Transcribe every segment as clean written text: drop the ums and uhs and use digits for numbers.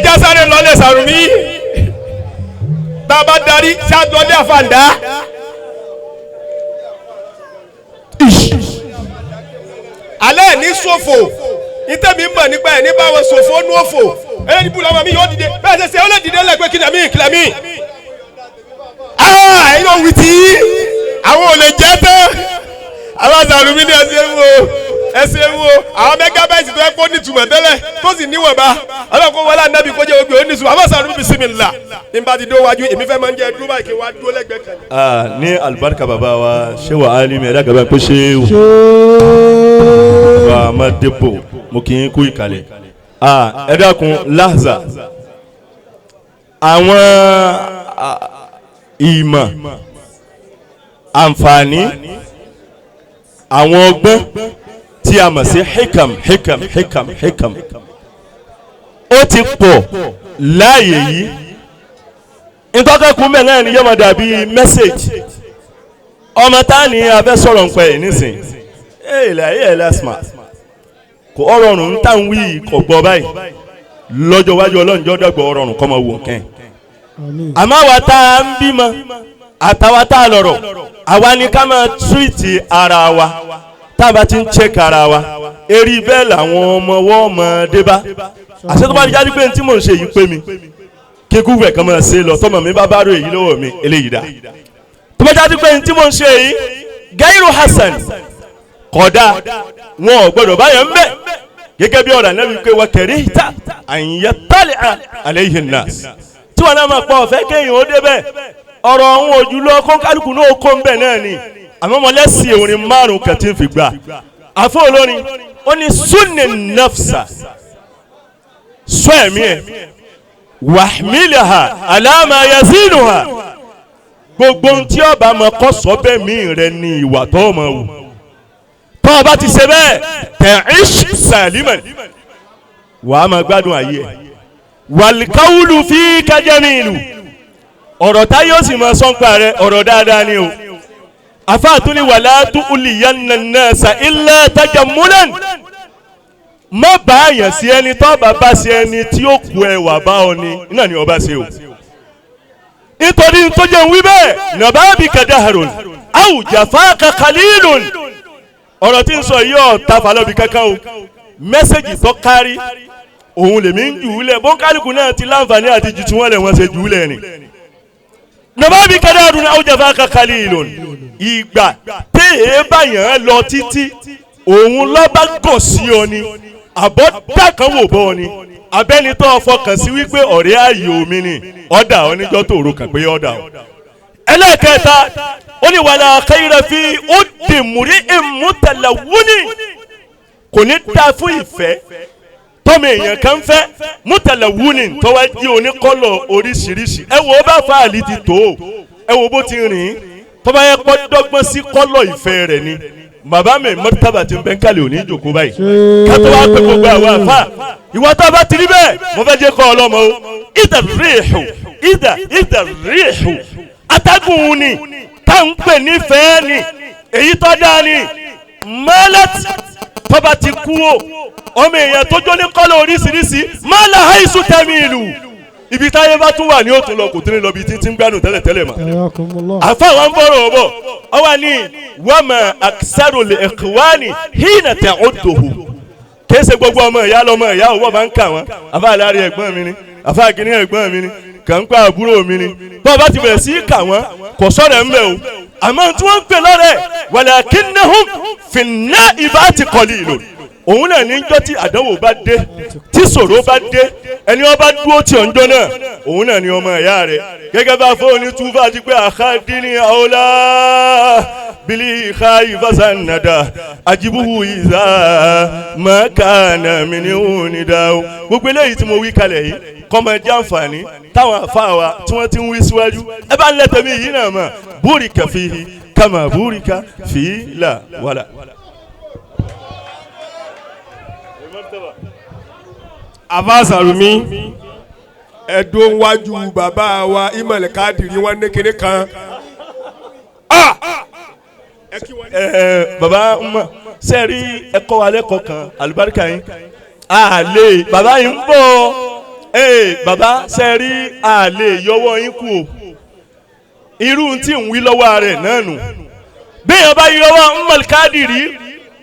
ẹja sáré lọlé Sàrùmí tá a bá darí ṣáàtúndé àfàǹdá alẹ́ ní ṣòfò ìtẹ̀mí mọ̀ nípa ẹ̀ ní báwọn ṣòfò nú òfò ẹlẹ́ni bú lọ́wọ́ mi yóò dìde bẹ́ẹ̀ ṣe ṣe ó lè dìde lẹ́gbẹ́ kìlẹ̀mí ẹ̀yin ò wí tí àwọn ò lè jẹ́ tán àwọn Sàrùmí ní ẹsẹ̀ wo àwọn mẹgàbáìtì tó yẹ kó ní tùmọ̀ tẹ́lẹ̀ tó sì níwọ̀nba ọlọ́kọ̀ wọlé ànábì kó jẹ́ ogbe oníṣùwọ̀n àwọn Sàrùmí bisimilá ní bá ti dó wájú èmi fẹ́ máa ń jẹ́ dúró báyìí kí wá dúró lẹ́gbẹ̀ẹ́ kan. ní alibarika bàbá wa ṣéwà alimi ẹ̀dá gàbá pé ṣéwù wa má dépò mo kì í kú ìkàlẹ̀ ẹ dákun láhàzà àwọn ìmọ̀ àǹfààní àwọn ọgbọ́n tí a mọ̀ sí hikam ó ti pọ̀ láàyè yìí ìtọ́kẹ́kùn mẹ́rin náà ni yóò máa dàbí mẹ́sẹ̀jì ọmọ tá ní abẹ́ sọ̀rọ̀ ń pẹ́ nísìn lásìmọ̀ kò ọ̀rọ̀rùn ń tàn wí kò gbọ́ báyìí lọ́jọ́ wájú ọlọ́njọ́ dọ́gbọ̀ ọ̀rọ̀rùn kọ́ máa wò kẹ́ àmọ́ àwa tá a ń bímọ àtàwa tá a lọ̀rọ̀ àwa ni ká máa túwìtì ara wa tá a bá ti ń check ara wa eri bẹ́ẹ̀ làwọn ọmọ wọ́n mọ̀ débá àṣẹ tó bá jáde pé tí mò ń ṣe yìí pé mi kí kú fẹ̀ kàn máa ṣe lọ tọmọ mi bá bá rò èyí lọ́wọ́ mi eléyìí dá tó bá jáde pé tí mò ń ṣe yìí gairu hasan kódà wọn ò gbọdọ̀ báyọ̀ ń bẹ̀ gẹ́gẹ́ bí ọ̀rọ̀ Ànábì pé wa karihta an yattali'a alayhi an-nas tí wọn náà máa pọ̀ ọ̀fẹ́ kéèyàn ó débẹ̀ ọ̀rọ̀ ọ̀hún òjúlọ kọ́ńkálùkù náà kó ń bẹ̀ náà ni àmọ́ mo lẹ́sìn orin márùn-ún kan tí ń fi gbà àfọ olórin ó ní sunni nafsa sọ ẹ̀mí ẹ̀ wàhmílẹ̀ha aláàmà yazinuha gbogbo tí ọba mọ̀ kọ́ sọ́bẹ̀ mí rẹ̀ ní ìwà tó mọ̀ wù tó ọba ti ṣe bẹ́ẹ̀ tẹ̀íṣ sàlímẹ̀ wàá máa gbádùn ayé ẹ̀ wàlíkáwùlù fi kájẹ́mi ìlú ọ̀rọ̀ táyé ó sì máa sọ́npa rẹ̀ ọ̀rọ̀ dáadáa ni o afaatuni wala tu'liyanna nasa illa tajammulan má bá yàn sí ẹni tó bá sí ẹni tí ó kú ẹwà bá ọ ni iná ni ọba ṣe o nítorí tó jẹ́ wí bẹ́ẹ̀ nababika dahrun aw jafaka qalilun ọ̀rọ̀ tí ń sọ yìí ọ̀ tafa lọ́bi kankan o mẹ́sẹ̀gì tó kárí òun lèmi ń jù ú lẹ̀ bọ́ńkálùkù náà ti láǹfààní àti jù tí wọ́n lẹ̀ wọ́n ṣe jù ú lẹ̀ ni nababika dahrun aw jafaka qalilun ìgbà téè báyàn lọ títí òun lọ́ba gọ̀ sí ọ ni àbọ̀ dàkan wò bọ́ ọ ni abẹ́ni tó fọkàn sí wípé ọ̀rẹ́ ààyè omi ni ọ̀dà oníjọ́ tó rò kàn pé ọ̀dà o. ẹlẹ́ẹ̀kẹta ó ní wàlá khayra fi uddi muri'in mutalawwini kò ní ta fún ìfẹ́ tọ́mọ èèyàn kan fẹ́ mutalawwini tó wá jí oníkọ́lọ̀ oríṣiríṣi ẹ wo bá fàálì ti tó ẹ wo bó ti rìn tọ́ba yẹ kọ́ dọ́gbọ́n sí kọ́lọ̀ ìfẹ́ rẹ̀ ni bàbá mi mọ́tàbà ti ń bẹ́ ń kálẹ̀ òní ìjòkó báyìí kátó wá pé gbogbo àwọn àfa ìwọ tó bá ti rí bẹ́ẹ̀ mo fẹ́ jẹ́ kọ́ ọlọ́mọ o ìdà ríhù atẹ́gùn ni tá ń pè nífẹ̀ẹ́ ni èyí tó dáa ni mọ́lẹ́tì tọ́ba ti kú o ọmọ èèyàn tó jó ní kọ́lọ̀ oríṣiríṣi mọ́lá àìsùn tẹ̀mí ìlú ibi táyé bá tún wà ní òtún lọ kò tún ní lọ bí títí ń gbádùn tẹ́lẹ̀ mà. àfa wa ń bọ̀rọ̀ ọ̀bọ̀ ọwọ́ ni wàmà aksaru lè ẹ̀kúwánì hínà tẹ̀ ọ́ dòhù kése gbogbo ọmọ ìyá lọmọ ìyá òwò bá ń kà wọ́n àfa àlárí ẹ̀gbọ́n mi ni àfa àgínní ẹ̀gbọ́n mi ni kàńpá àbúrò mi ni bá a bá ti bẹ̀rẹ̀ sí í kà wọ́n kò sọ̀rọ̀ ń bẹ̀ o àmọ́ tí wọ́n ń pè lọ́rẹ̀ walakinnahum fin-nā'ibāti qalīlun òun náà níjọ́ tí àdánwò bá dé tí ṣòro bá dé ẹni wọn bá dúró tí ọ̀njọ́ náà òun náà ni ọmọ ìyá rẹ̀ gẹ́gẹ́ bá fóònù túfà ti pé àkàdínní àwòlá bílí ìka ìfàsánàdà àjìbúhù ìzà màkànà mi ní òun ní dáhùn gbogbo eléyìí tí mo wí kalẹ̀ yìí kọ́mọ ẹjẹ́ àǹfààní táwọn àfáàwà tí wọ́n ti ń wí síwájú ẹ bá ń lẹ́tẹ̀mí yìí náà mọ̀ búrìkà fìhì kàmà búrìkà fìhìlà wàlà. Àfà Sàrùmí ẹ̀dùn wájú bàbá wa Imọ̀lẹ̀ Kádìrí wọn ní kinní kan. Bàbá sẹ́ẹ̀rí ẹ̀kọ́ alẹ́ kọ̀ọ̀kan àlùbáríkà yín àlè bàbá yìí ń bọ̀ bàbá ṣe rí àlè yọwọ́ yín kú o irú tí ń wí lọ́wọ́ rẹ̀ náà nù bẹ́ẹ̀ bá yọwọ́ Ummul-Qadiri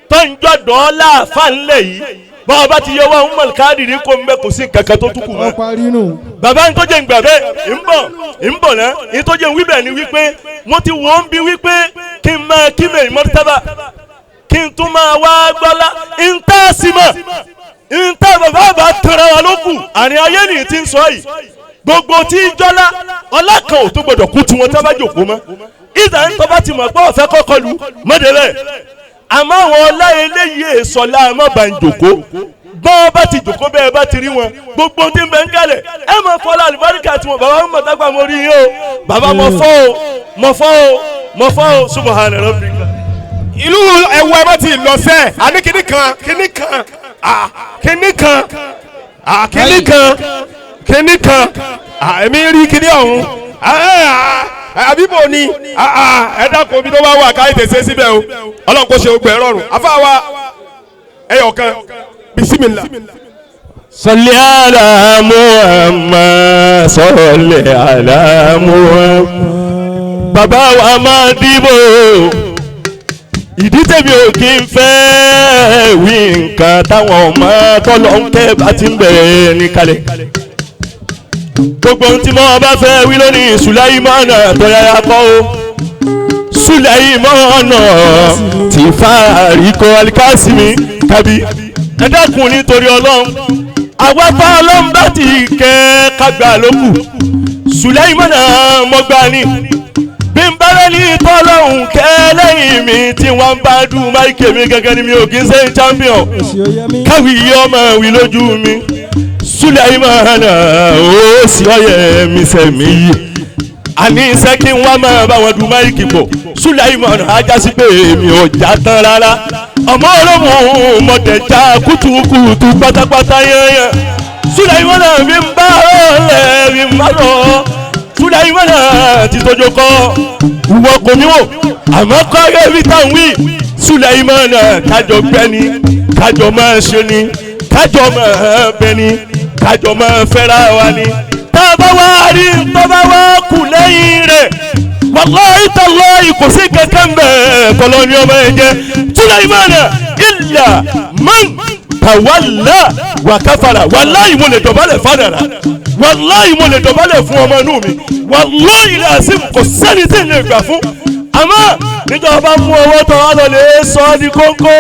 tó ń jọ̀dọ̀ láàfà ńlẹ̀ yìí bọ́ọ̀ bá ti yọwọ́ Ummul-Qadiri kó ń bẹ́ kò sí kankan tó tukù mọ́. bàbá ń tọ́jú ìgbà bẹ́ẹ̀ ń bọ̀ náà ń tọ́jú ìwí bẹ́ẹ̀ ni wípé mo ti wọ́n ń bi wípé kí n máa kí mẹ́rin mọ́tàbà kí n tún máa wá gbọ́lá ń tá a sì mọ̀ ń tá bàbá bá tẹ̀ra wa ló kù àní ayé nìyí ti ń sọ yìí gbogbo tí jọlá ọlá kan ò tó gbọdọ̀ kú tiwọn tí wọ́n bá jòkó mọ́ ìdá ń tọ́ bá ti mọ̀ pé ọ̀fẹ́ kọ́kọ́ lu mọ́dẹ̀lẹ̀ àmọ́ àwọn ọlá eléyìí èsọ̀lá mọ́bàǹjòkó bọ́n bá ti jòkó bẹ́ẹ̀ bá ti rí wọn gbogbo tí ń bẹ ń kalẹ̀ ẹ mọ̀ fọlá àlùbáríkà tí wọn bàbá ń mọ̀tàgbà mo rí yín o bàbá mọ̀ fọ́ o subahana rabbika. ìlú ẹ̀wọ̀ ẹ̀ bá ti lọ sẹ́ àní kíní kan èmi rí kíní ọ̀hún àbíbò ni ẹ dákun omi tó bá wà ká ètè ṣe síbẹ̀ o ọlọ́run kò ṣe ogbẹ̀ rọrùn afáwa ẹyọkan bisimilá. Salli ala Muhammad salli ala Muhammad bàbá wa máa dìbò ìdí tèmi ò kí n fẹ́ wí nǹkan táwọn ọmọ tọ́lọ́ ń kẹ́ bá ti ń bẹ̀rẹ̀ ní kalẹ̀ gbogbo ohun tí mo bá fẹ́ wí lónìí Sùláìmánà tọ́yáyá kọ́ o Sùláìmánà tí fàárí kọ́ Alikásímì kábí ẹ dákun nítorí ọlọ́run àwa tá ọlọ́run bá ti kẹ́ kágbá lókù Sùláìmánà mọ́gbà ni bí n bá rẹ́ ní tọ́lọ́hún kẹ́ lẹ́yìn mi tí wọ́n bá dùn máìkì mi gẹ́gẹ́ ni mi ò kí ń ṣe champion káwí yìí ọmọ wí lójú mi Sùláìmánà ó sì ọyẹ mi sẹ́mi yìí àní iṣẹ́ kí n wá máa bá wọn dùn máìkì pọ̀ Sùláìmánà ajá sí pé mi ò já tán rárá ọmọ olóhùn mọ̀tẹ̀já kùtùkùtù pátápátá yẹn Sùláìmánà mi ń bá ọ̀rẹ́ mi ń bá lọ Sùláìmánà ti tójó kọ́ ìwọ kò ní wò àmọ́ kọ́ ẹ̀rí táwọn wí Sùláìmánà kájọ gbẹ́ni kájọ máa ṣe ni kájọ máa bẹni kájọ máa fẹ́ra wa ni tá a bá wá rí tó bá wá kù lẹ́yìn rẹ̀ wàláhì tàláhì kò sí kankan bẹ́ẹ̀ kọ́lọ́ ni ọmọ ẹ̀ jẹ́ Sùláìmánà illa man tawalla wa kafara wàláhì mo lè dọ̀bálẹ̀ fádàrà wàláhì mo lè dọ̀bálẹ̀ fún ọmọ inú mi wàláhì làásìm kò sẹ́ni tí ń lè gbà fún àmọ́ níjọ́ bá mú owó tó wá lọ lè sọ ọ́ di kónkó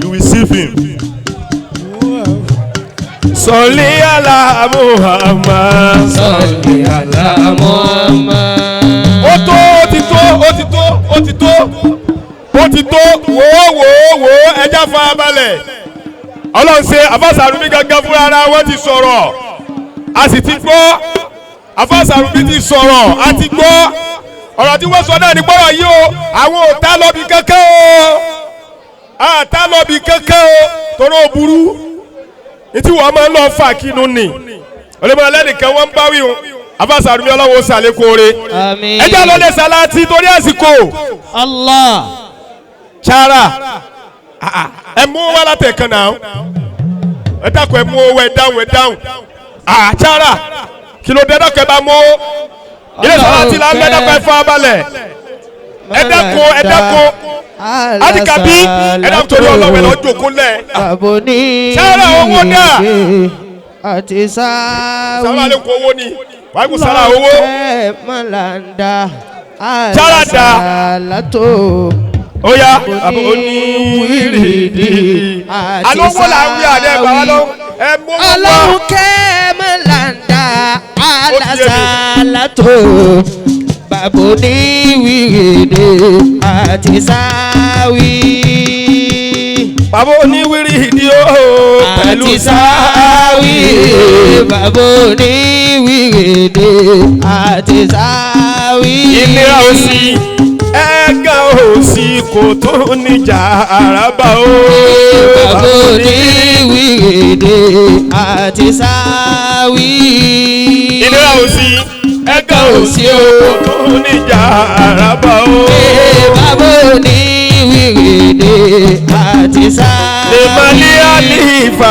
you will see him. Salli ala Muhammad. Salli ala Muhammad. ó ti tó wò ẹja fara balẹ̀ ọlọ́run ṣe àfàsàrùmí gangan fúnra ara wọn ti sọ̀rọ̀ a sì ti gbọ́ àfàsàrùmí ti sọ̀rọ̀ a ti gbọ́ ọ̀rọ̀ tí wọ́n sọ náà ní gbọ́rọ̀ yìí o àwọn ò tá lọ́bi kankan o àtá lọ́bi kankan o torí ó burú etí wọ́n máa ń lọ fà kínú ni olùmọ̀ ẹlẹ́nìkan wọ́n ń bá wí o àfàsàrùmí ọlọ́run ṣàlékún oore ẹjẹ́ ló lè sàlátì torí àsìkò Allah chara ẹ mú wá látẹ̀kan náà ẹ dákun ẹ mú owó ẹ dáhùn chara kí ló dé dákun ẹ bá mú ilé sàlátì là ń lé dákun ẹ fọ́ abalẹ̀ ẹ dákun adikabi ẹ dákun torí ọlọ́wẹ̀ lọ jókòó lẹ̀ chara owó náà àti sáwì sáwà lè kó owó ni wàá kó sára owó chara da oya oníwìrìdì alówó là ń wí àdé bàbá lọ ẹ mú wọn wá. ọlọ́run kẹ́ mọ́láńdà alásàlátò bàbá oníwìrìdì àti sáwì. bàbá oníwìrìdì o pẹ̀lú sáwì. bàbá oníwìrìdì àti sáwì. ìnira òsì ẹ̀gá òsì kò tó níjà àràbà o. bàbá oníwìrìdì àti sáwì. ìnira òsì ẹ̀gá òsì kò tó níjà àràbà o. bàbá oníwìrìdì àti sáwì. lè máa ní àlè ìfà.